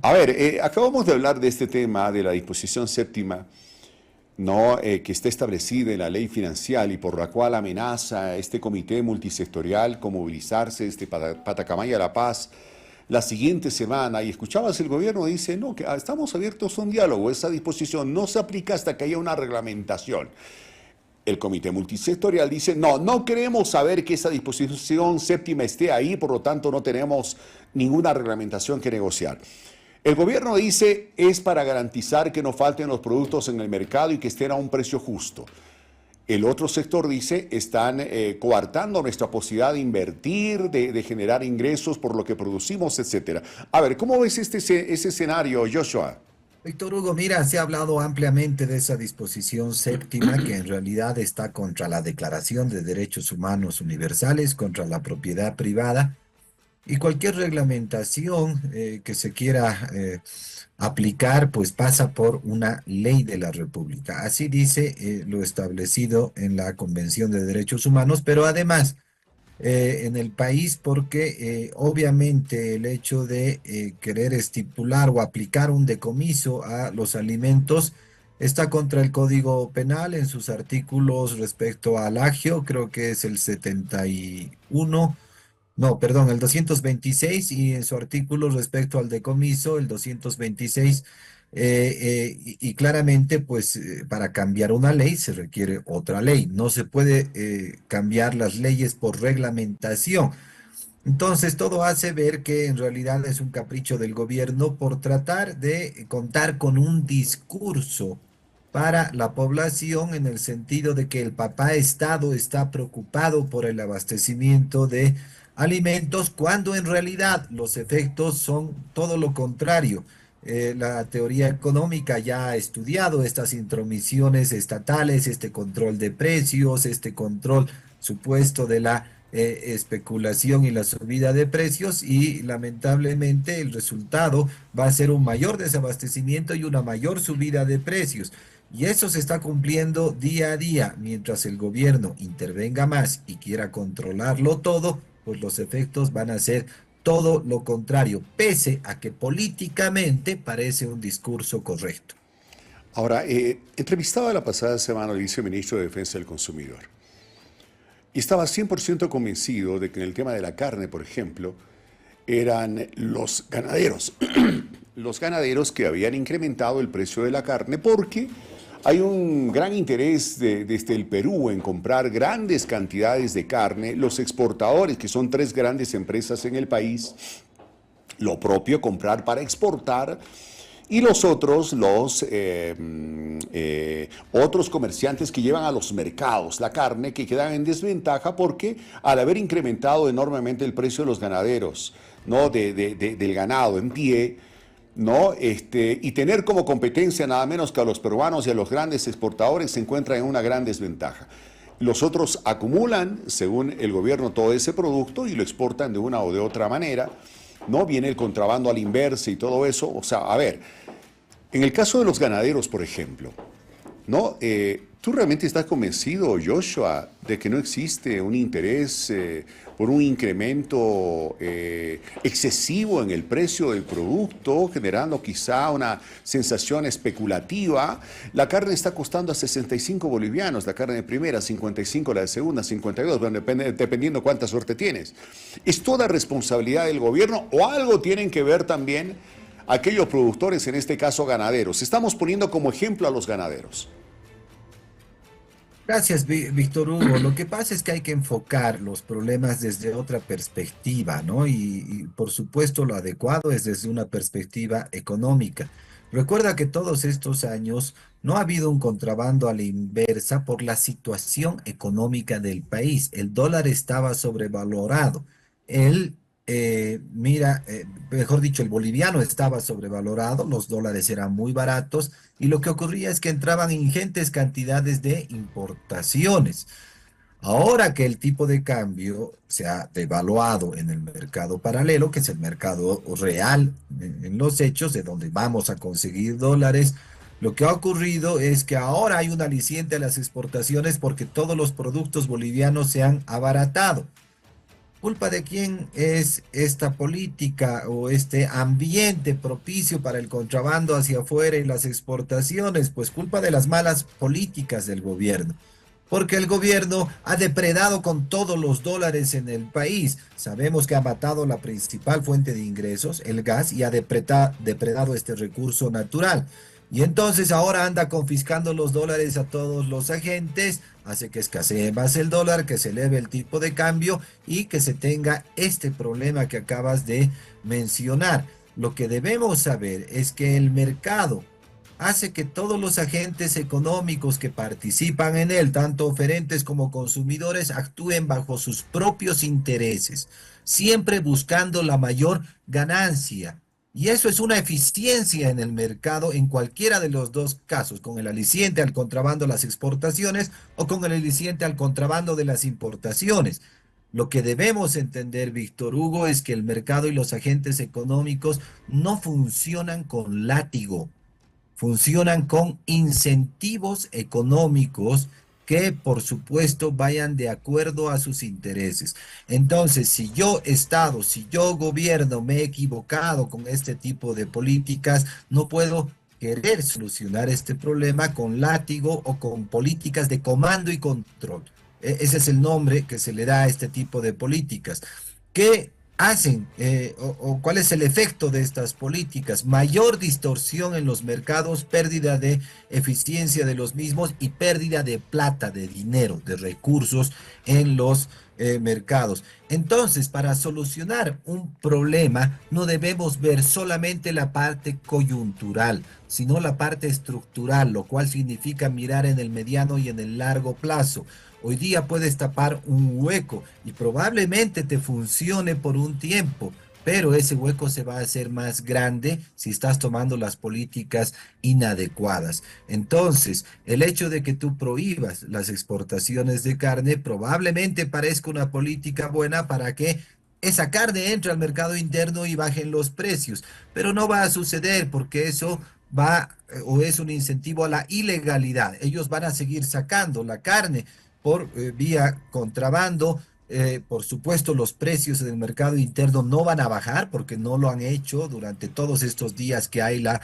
A ver, acabamos de hablar de este tema de la disposición séptima, ¿no? Que está establecida en la ley financiera y por la cual amenaza este comité multisectorial con movilizarse Patacamaya La Paz la siguiente semana. Y escuchabas el gobierno dice, no, que estamos abiertos a un diálogo, esa disposición no se aplica hasta que haya una reglamentación. El comité multisectorial dice, no, no queremos saber que esa disposición séptima esté ahí, por lo tanto no tenemos ninguna reglamentación que negociar. El gobierno dice es para garantizar que no falten los productos en el mercado y que estén a un precio justo. El otro sector dice están coartando nuestra posibilidad de invertir, de generar ingresos por lo que producimos, etcétera. A ver, ¿cómo ves ese escenario, Joshua? Víctor Hugo, mira, se ha hablado ampliamente de esa disposición séptima que en realidad está contra la Declaración de Derechos Humanos Universales, contra la propiedad privada y cualquier reglamentación que se quiera aplicar, pues pasa por una ley de la República. Así dice lo establecido en la Convención de Derechos Humanos, pero además en el país porque obviamente el hecho de querer estipular o aplicar un decomiso a los alimentos está contra el Código Penal en sus artículos respecto al agio, creo que es el 71, no, perdón, el 226 y en su artículo respecto al decomiso, el 226. Y claramente, pues para cambiar una ley se requiere otra ley. No se puede cambiar las leyes por reglamentación. Entonces, todo hace ver que en realidad es un capricho del gobierno por tratar de contar con un discurso para la población en el sentido de que el papá Estado está preocupado por el abastecimiento de alimentos, cuando en realidad los efectos son todo lo contrario. La teoría económica ya ha estudiado estas intromisiones estatales, este control de precios, este control supuesto de la especulación y la subida de precios, y lamentablemente el resultado va a ser un mayor desabastecimiento y una mayor subida de precios. Y eso se está cumpliendo día a día. Mientras el gobierno intervenga más y quiera controlarlo todo, pues los efectos van a ser todo lo contrario, pese a que políticamente parece un discurso correcto. Ahora, entrevistaba la pasada semana al viceministro de Defensa del Consumidor y estaba 100% convencido de que en el tema de la carne, por ejemplo, eran los ganaderos, los ganaderos que habían incrementado el precio de la carne porque hay un gran interés desde el Perú en comprar grandes cantidades de carne. Los exportadores, que son tres grandes empresas en el país, lo propio, comprar para exportar. Y los otros, otros comerciantes que llevan a los mercados la carne, que quedan en desventaja porque al haber incrementado enormemente el precio de los ganaderos, ¿no? Del ganado en pie, ¿no? Y tener como competencia nada menos que a los peruanos y a los grandes exportadores, se encuentran en una gran desventaja. Los otros acumulan, según el gobierno, todo ese producto y lo exportan de una o de otra manera, ¿no? Viene el contrabando a la inversa y todo eso. O sea, a ver, en el caso de los ganaderos, por ejemplo, ¿no? ¿Tú realmente estás convencido, Joshua, de que no existe un interés por un incremento excesivo en el precio del producto, generando quizá una sensación especulativa? La carne está costando a 65 bolivianos, la carne de primera, 55 la de segunda, 52, bueno, dependiendo cuánta suerte tienes. ¿Es toda responsabilidad del gobierno o algo tienen que ver también aquellos productores, en este caso ganaderos? Estamos poniendo como ejemplo a los ganaderos. Gracias, Víctor Hugo. Lo que pasa es que hay que enfocar los problemas desde otra perspectiva, ¿no? Y por supuesto lo adecuado es desde una perspectiva económica. Recuerda que todos estos años no ha habido un contrabando a la inversa por la situación económica del país. El dólar estaba sobrevalorado. El, mejor dicho, el boliviano estaba sobrevalorado, los dólares eran muy baratos y lo que ocurría es que entraban ingentes cantidades de importaciones. Ahora que el tipo de cambio se ha devaluado en el mercado paralelo, que es el mercado real en los hechos, de donde vamos a conseguir dólares, lo que ha ocurrido es que ahora hay un aliciente a las exportaciones porque todos los productos bolivianos se han abaratado. ¿culpa de quién es esta política o este ambiente propicio para el contrabando hacia afuera y las exportaciones? Pues culpa de las malas políticas del gobierno. Porque el gobierno ha depredado con todos los dólares en el país. Sabemos que ha matado la principal fuente de ingresos, el gas, y ha depredado este recurso natural. Y entonces ahora anda confiscando los dólares a todos los agentes, hace que escasee más el dólar, que se eleve el tipo de cambio y que se tenga este problema que acabas de mencionar. Lo que debemos saber es que el mercado hace que todos los agentes económicos que participan en él, tanto oferentes como consumidores, actúen bajo sus propios intereses, siempre buscando la mayor ganancia. Y eso es una eficiencia en el mercado en cualquiera de los dos casos, con el aliciente al contrabando de las exportaciones o con el aliciente al contrabando de las importaciones. Lo que debemos entender, Víctor Hugo, es que el mercado y los agentes económicos no funcionan con látigo, funcionan con incentivos económicos que por supuesto vayan de acuerdo a sus intereses. Entonces, si yo Estado, si yo gobierno me he equivocado con este tipo de políticas, no puedo querer solucionar este problema con látigo o con políticas de comando y control. Ese es el nombre que se le da a este tipo de políticas. ¿Qué hacen o cuál es el efecto de estas políticas? Mayor distorsión en los mercados, pérdida de eficiencia de los mismos y pérdida de plata, de dinero, de recursos en los mercados. Entonces, para solucionar un problema, no debemos ver solamente la parte coyuntural, sino la parte estructural, lo cual significa mirar en el mediano y en el largo plazo. Hoy día puedes tapar un hueco y probablemente te funcione por un tiempo, pero ese hueco se va a hacer más grande si estás tomando las políticas inadecuadas. Entonces, el hecho de que tú prohíbas las exportaciones de carne probablemente parezca una política buena para que esa carne entre al mercado interno y bajen los precios, pero no va a suceder porque eso va o es un incentivo a la ilegalidad. Ellos van a seguir sacando la carne por vía contrabando. Por supuesto, los precios en el mercado interno no van a bajar porque no lo han hecho durante todos estos días que hay la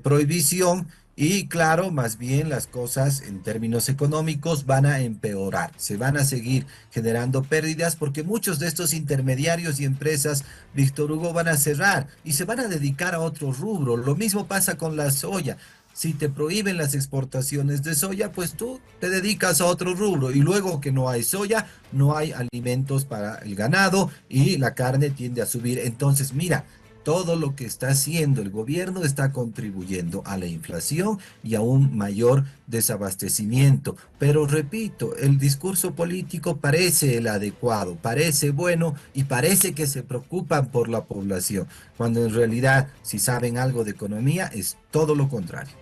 prohibición. Y claro, más bien las cosas en términos económicos van a empeorar, se van a seguir generando pérdidas porque muchos de estos intermediarios y empresas, Víctor Hugo, van a cerrar y se van a dedicar a otro rubro. Lo mismo pasa con la soya. Si te prohíben las exportaciones de soya, pues tú te dedicas a otro rubro y luego que no hay soya, no hay alimentos para el ganado y la carne tiende a subir. Entonces, mira, todo lo que está haciendo el gobierno está contribuyendo a la inflación y a un mayor desabastecimiento. Pero repito, el discurso político parece el adecuado, parece bueno y parece que se preocupan por la población, cuando en realidad, si saben algo de economía, es todo lo contrario.